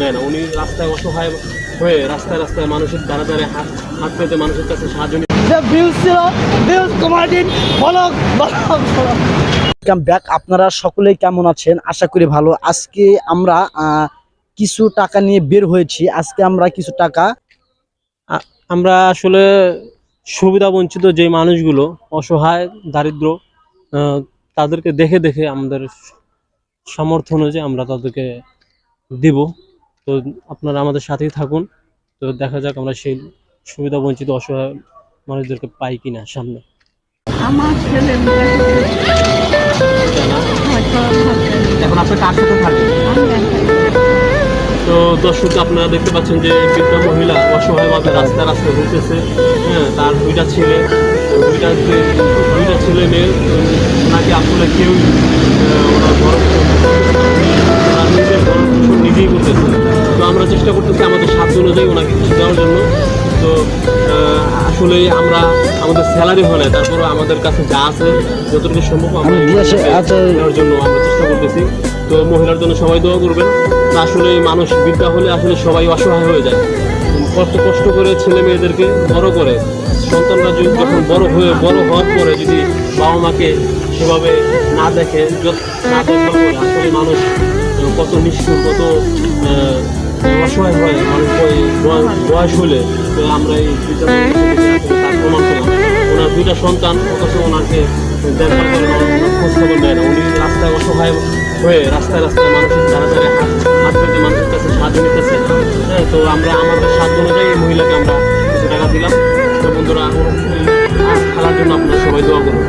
নেয় না, উনি রাস্তায় অসহায় হয়ে রাস্তায় রাস্তায় মানুষের দ্বারা দ্বারে হাত পেতে মানুষের কাছে সাহায্য ব্যাক। আপনারা সকলেই কেমন আছেন? আশা করি ভালো। আজকে আমরা কিছু টাকা নিয়ে বের হয়েছি। আজকে আমরা কিছু টাকা আমরা আসলে সুবিধা বঞ্চিত যে মানুষগুলো অসহায় দারিদ্র তাদেরকে দেখে দেখে আমাদের সামর্থ্য অনুযায়ী আমরা তাদেরকে দিব। তো আপনারা আমাদের সাথেই থাকুন, তো দেখা যাক আমরা সেই সুবিধা বঞ্চিত অসহায় মানুষদেরকে পাই কিনা সামনে। আমার ছেলে এখন আপনি কার সাথে থাকেন? তো দর্শক, আপনারা দেখতে পাচ্ছেন যে বৃদ্ধা মহিলা অসহায়ভাবে রাস্তায় রাস্তায় ঘুরতেছে। হ্যাঁ, তার দুইটা ছেলে মেয়ে, ওনাকে আসলে কেউ ওনার নিজের ভরণ পোষণ নিজেই করতেছে। তো আমরা চেষ্টা করতেছি আমাদের সাধ্য অনুযায়ী ওনাকে কিছু দেওয়ার জন্য। তো আসলে আমরা আমাদের স্যালারি হয় না, তারপরে আমাদের কাছে যা আছে যতটুকু সম্ভব আমরা দেওয়ার জন্য আমরা চেষ্টা করতেছি। তো মহিলার জন্য সবাই দোয়া করবেন। আসলে মানুষ বৃদ্ধা হলে আসলে সবাই অসহায় হয়ে যায়। কষ্ট করে ছেলে মেয়েদেরকে বড় করে, সন্তানরা যখন বড় হওয়ার পরে যদি বাবা মাকে সেভাবে না দেখে, না দেখার পরে আসলে মানুষ কত নিষ্ঠুর, কত অসহায় হয় মানুষ বয়স হলে। তো আমরা এই তার প্রমাণ পেলাম। ওনার দুইটা সন্তান, অথচ ওনাকে দেখভাল করে না, খোঁজ খবর নেয় না। উনি রাস্তায় অসহায় হয়ে রাস্তায় রাস্তায় মানুষের দ্বারা দ্বারে হাত পেতে মানুষের কাছে সাহায্য নিতেছে। হ্যাঁ, তো আমরা আমাদের সাধ্য অনুযায়ী এই মহিলাকে আমরা কিছু টাকা দিলাম। তো বন্ধুরা, খেলার জন্য আপনারা সবাই দোয়া করুন।